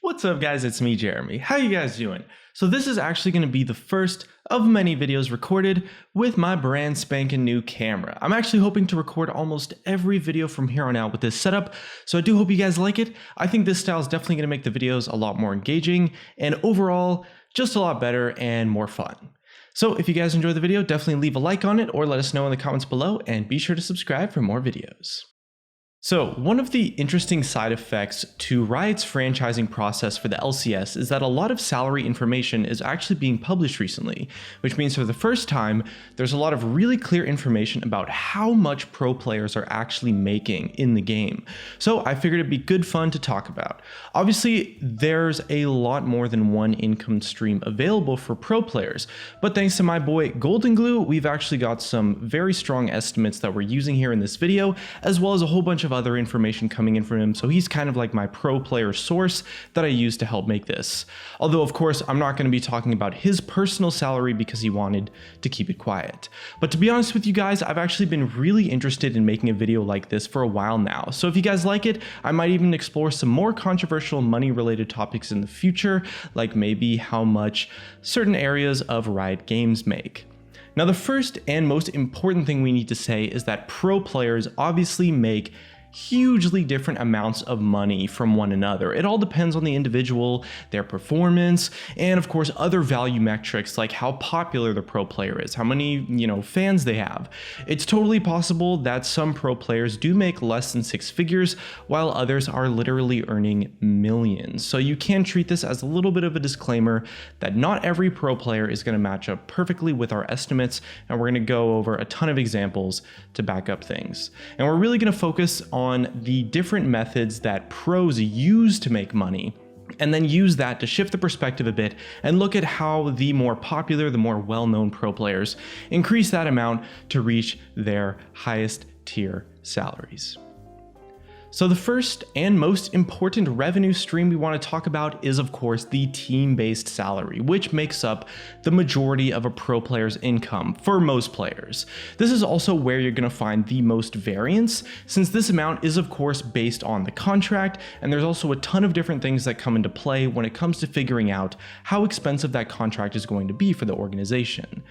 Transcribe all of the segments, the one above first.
What's up guys, it's me Jeremy. How you guys doing? So this is actually going to be the first of many videos recorded with my brand spanking new camera. I'm actually hoping to record almost every video from here on out with this setup, so I do hope you guys like it. I think this style is definitely going to make the videos a lot more engaging and overall just a lot better and more fun. So if you guys enjoyed the video, definitely leave a like on it or let us know in the comments below, and be sure to subscribe for more videos. So one of the interesting side effects to Riot's franchising process for the LCS is that a lot of salary information is actually being published recently, which means for the first time, there's a lot of really clear information about how much pro players are actually making in the game. So I figured it'd be good fun to talk about. Obviously, there's a lot more than one income stream available for pro players, but thanks to my boy Goldenglue, we've actually got some very strong estimates that we're using here in this video, as well as a whole bunch of other information coming in from him, so he's kind of like my pro player source that I use to help make this. Although of course I'm not going to be talking about his personal salary because he wanted to keep it quiet. But to be honest with you guys, I've actually been really interested in making a video like this for a while now, so if you guys like it, I might even explore some more controversial money related topics in the future, like maybe how much certain areas of Riot Games make. Now the first and most important thing we need to say is that pro players obviously make hugely different amounts of money from one another. It all depends on the individual, their performance, and of course other value metrics like how popular the pro player is, how many, fans they have. It's totally possible that some pro players do make less than 6 figures, while others are literally earning millions. So you can treat this as a little bit of a disclaimer that not every pro player is going to match up perfectly with our estimates, and we're going to go over a ton of examples to back up things. And we're really going to focus on the different methods that pros use to make money, and then use that to shift the perspective a bit and look at how the more popular, the more well-known pro players increase that amount to reach their highest tier salaries. So the first and most important revenue stream we want to talk about is of course the team-based salary, which makes up the majority of a pro player's income for most players. This is also where you're going to find the most variance, since this amount is of course based on the contract, and there's also a ton of different things that come into play when it comes to figuring out how expensive that contract is going to be for the organization.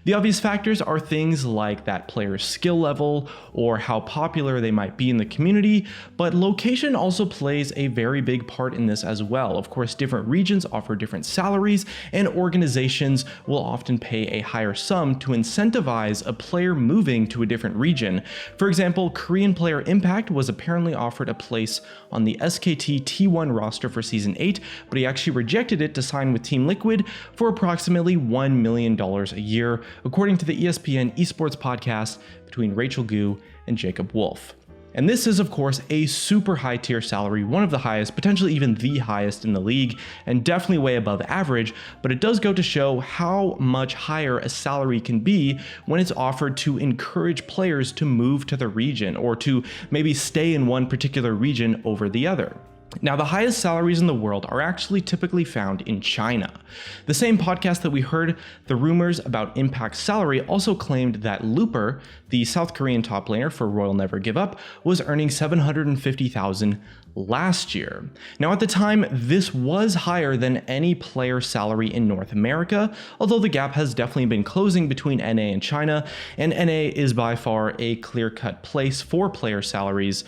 The obvious factors are things like that player's skill level or how popular they might be in the community, but location also plays a very big part in this as well. Of course, different regions offer different salaries, and organizations will often pay a higher sum to incentivize a player moving to a different region. For example, Korean player Impact was apparently offered a place on the SKT T1 roster for Season 8, but he actually rejected it to sign with Team Liquid for approximately $1 million a year, according to the ESPN esports podcast between Rachel Gu and Jacob Wolf. And this is of course a super high tier salary, one of the highest, potentially even the highest in the league, and definitely way above average, but it does go to show how much higher a salary can be when it's offered to encourage players to move to the region, or to maybe stay in one particular region over the other. Now, the highest salaries in the world are actually typically found in China. The same podcast that we heard the rumors about Impact's salary also claimed that Looper, the South Korean top laner for Royal Never Give Up, was earning $750,000 last year. Now, at the time, this was higher than any player salary in North America, although the gap has definitely been closing between NA and China, and NA is by far a clear-cut place for player salaries.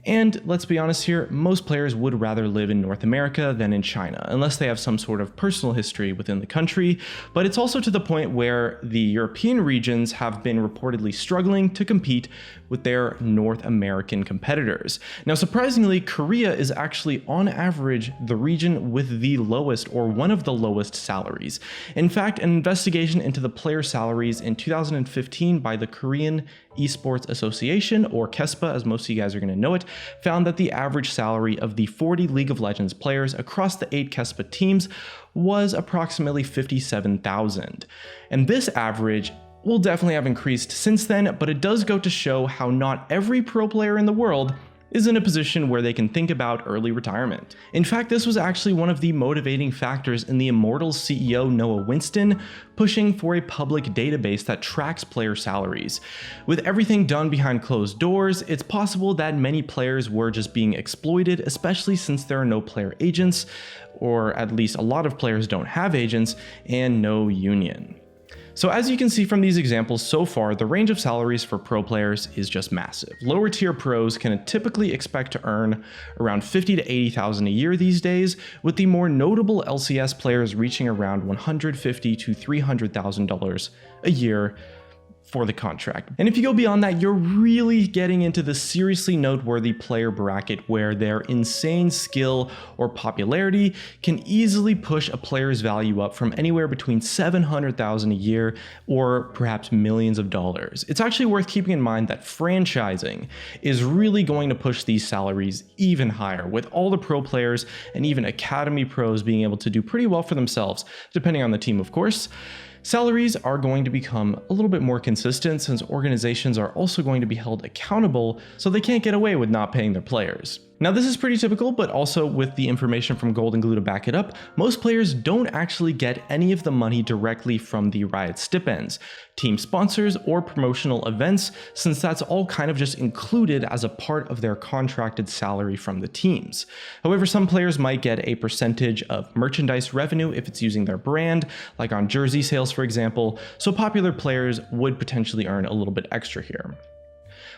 And let's be honest here, most players would rather live in North America than in China, unless they have some sort of personal history within the country, but it's also to the point where the European regions have been reportedly struggling to compete with their North American competitors. Now, surprisingly, Korea is actually on average the region with the lowest, or one of the lowest, salaries. In fact, an investigation into the player salaries in 2015 by the Korean Esports Association, or KESPA as most of you guys are going to know it, found that the average salary of the 40 League of Legends players across the 8 KESPA teams was approximately $57,000. And this average will definitely have increased since then, but it does go to show how not every pro player in the world is in a position where they can think about early retirement. In fact, this was actually one of the motivating factors in the Immortals CEO Noah Winston pushing for a public database that tracks player salaries. With everything done behind closed doors, it's possible that many players were just being exploited, especially since there are no player agents, or at least a lot of players don't have agents, and no union. So as you can see from these examples so far, the range of salaries for pro players is just massive. Lower tier pros can typically expect to earn around $50,000 to $80,000 a year these days, with the more notable LCS players reaching around $150,000 to $300,000 a year for the contract. And if you go beyond that, you're really getting into the seriously noteworthy player bracket where their insane skill or popularity can easily push a player's value up from anywhere between $700,000 a year or perhaps millions of dollars. It's actually worth keeping in mind that franchising is really going to push these salaries even higher, with all the pro players and even academy pros being able to do pretty well for themselves, depending on the team, of course. Salaries are going to become a little bit more consistent since organizations are also going to be held accountable, so they can't get away with not paying their players. Now this is pretty typical, but also with the information from Goldenglue to back it up, most players don't actually get any of the money directly from the Riot stipends, team sponsors, or promotional events, since that's all kind of just included as a part of their contracted salary from the teams. However, some players might get a percentage of merchandise revenue if it's using their brand, like on jersey sales for example, so popular players would potentially earn a little bit extra here.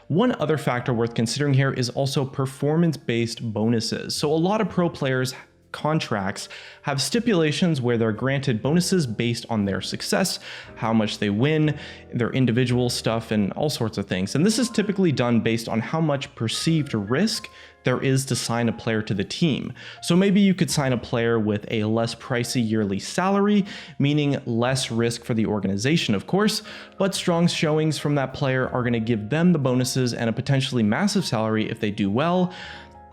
One other factor worth considering here is also performance-based bonuses. So a lot of pro players' contracts have stipulations where they're granted bonuses based on their success, how much they win, their individual stuff, and all sorts of things. And this is typically done based on how much perceived risk there is to sign a player to the team. So maybe you could sign a player with a less pricey yearly salary, meaning less risk for the organization, of course, but strong showings from that player are going to give them the bonuses and a potentially massive salary if they do well.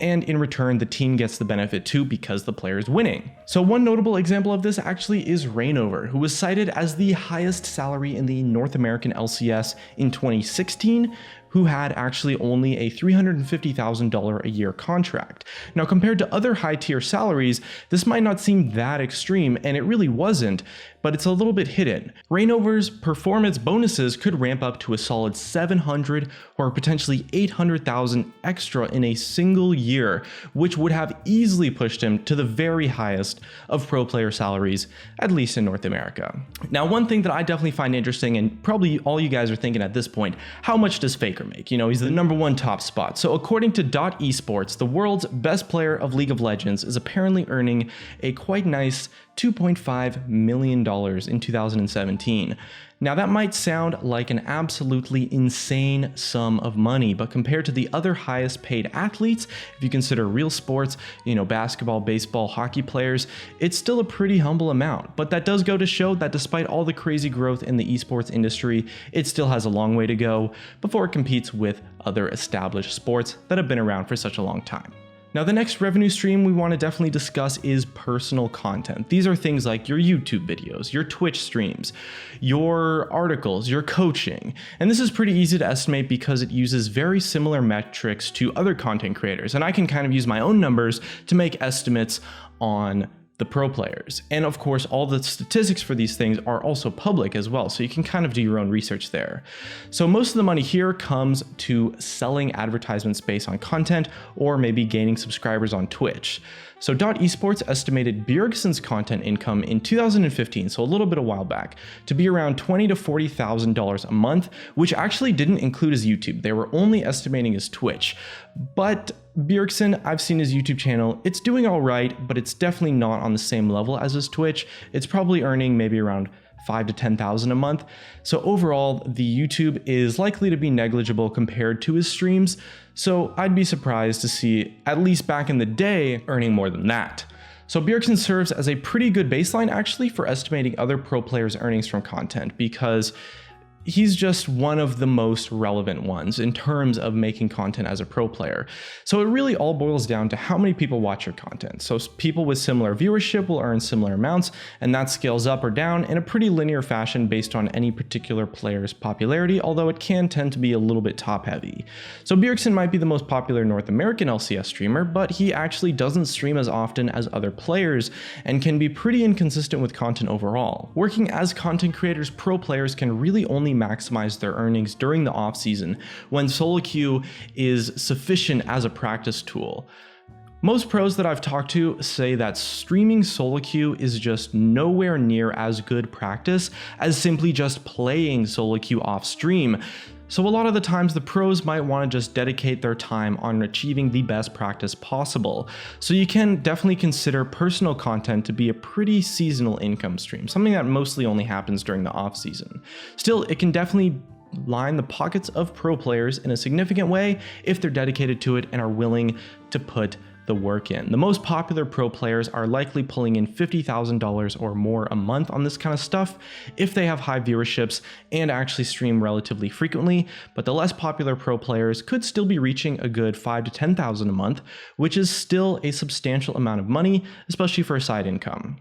And in return, the team gets the benefit too because the player is winning. So one notable example of this actually is Reignover, who was cited as the highest salary in the North American LCS in 2016, who had actually only a $350,000 a year contract. Now, compared to other high-tier salaries, this might not seem that extreme, and it really wasn't, but it's a little bit hidden. Reignover's performance bonuses could ramp up to a solid $700,000 or potentially $800,000 extra in a single year, which would have easily pushed him to the very highest of pro player salaries, at least in North America. Now, one thing that I definitely find interesting, and probably all you guys are thinking at this point, how much does Faker make? You know, he's the #1 top spot. So according to .esports, the world's best player of League of Legends is apparently earning a quite nice $2.5 million in 2017. Now that might sound like an absolutely insane sum of money, but compared to the other highest paid athletes, if you consider real sports, you know, basketball, baseball, hockey players, it's still a pretty humble amount. But that does go to show that despite all the crazy growth in the esports industry, it still has a long way to go before it competes with other established sports that have been around for such a long time. Now, the next revenue stream we want to definitely discuss is personal content. These are things like your YouTube videos, your Twitch streams, your articles, your coaching. And this is pretty easy to estimate because it uses very similar metrics to other content creators. And I can kind of use my own numbers to make estimates on the pro players. And of course, all the statistics for these things are also public as well, so you can kind of do your own research there. So most of the money here comes to selling advertisement space on content or maybe gaining subscribers on Twitch. So .esports estimated Bjergsen's content income in 2015, so a little bit a while back, to be around $20,000 to $40,000 a month, which actually didn't include his YouTube. They were only estimating his Twitch. But Bjergsen, I've seen his YouTube channel. It's doing all right, but it's definitely not on the same level as his Twitch. It's probably earning maybe around $5,000 to $10,000 a month. So overall, the YouTube is likely to be negligible compared to his streams. So I'd be surprised to see, at least back in the day, earning more than that. So Bjergsen serves as a pretty good baseline actually for estimating other pro players' earnings from content, because he's just one of the most relevant ones in terms of making content as a pro player. So it really all boils down to how many people watch your content. So people with similar viewership will earn similar amounts, and that scales up or down in a pretty linear fashion based on any particular player's popularity, although it can tend to be a little bit top heavy. So Bjergsen might be the most popular North American LCS streamer, but he actually doesn't stream as often as other players and can be pretty inconsistent with content overall. Working as content creators, pro players can really only maximize their earnings during the off season when solo queue is sufficient as a practice tool. Most pros that I've talked to say that streaming solo queue is just nowhere near as good practice as simply just playing solo queue off stream. So a lot of the times the pros might want to just dedicate their time on achieving the best practice possible. So you can definitely consider personal content to be a pretty seasonal income stream, something that mostly only happens during the off season. Still, it can definitely line the pockets of pro players in a significant way if they're dedicated to it and are willing to put the work in. The most popular pro players are likely pulling in $50,000 or more a month on this kind of stuff if they have high viewerships and actually stream relatively frequently, but the less popular pro players could still be reaching a good $5,000 to $10,000 a month, which is still a substantial amount of money, especially for a side income.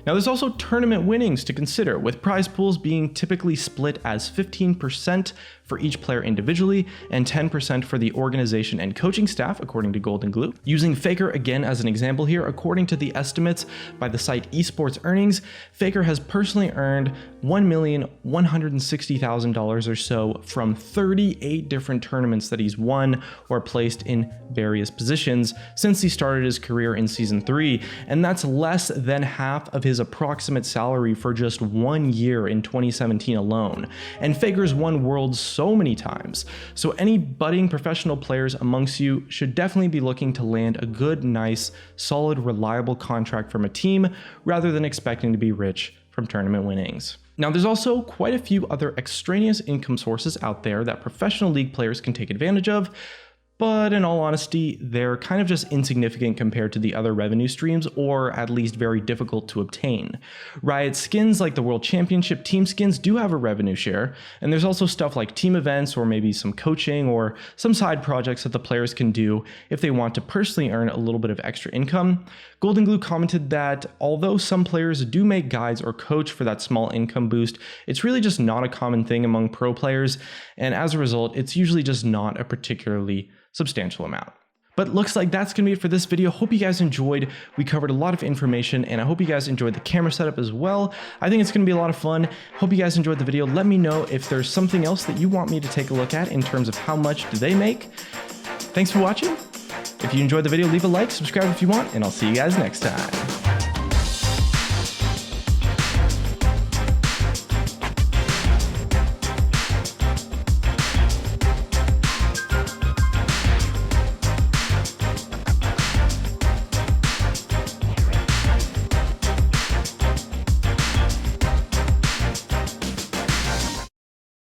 Now there's also tournament winnings to consider, with prize pools being typically split as 15% for each player individually and 10% for the organization and coaching staff, according to Goldenglue. Using Faker again as an example here, according to the estimates by the site Esports Earnings, Faker has personally earned $1,160,000 or so from 38 different tournaments that he's won or placed in various positions since he started his career in Season 3, and that's less than half of his approximate salary for just 1 year in 2017 alone. And Faker's won Worlds so many times, so any budding professional players amongst you should definitely be looking to land a good, nice, solid, reliable contract from a team rather than expecting to be rich from tournament winnings. Now there's also quite a few other extraneous income sources out there that professional league players can take advantage of, but in all honesty, they're kind of just insignificant compared to the other revenue streams, or at least very difficult to obtain. Riot skins like the World Championship team skins do have a revenue share, and there's also stuff like team events or maybe some coaching or some side projects that the players can do if they want to personally earn a little bit of extra income. Goldenglue commented that although some players do make guides or coach for that small income boost, it's really just not a common thing among pro players, and as a result, it's usually just not a particularly substantial amount. But looks like that's gonna be it for this video. Hope you guys enjoyed. We covered a lot of information, and I hope you guys enjoyed the camera setup as well. I think it's gonna be a lot of fun. Hope you guys enjoyed the video. Let me know if there's something else that you want me to take a look at in terms of how much do they make. Thanks for watching. If you enjoyed the video, leave a like, subscribe if you want, and I'll see you guys next time.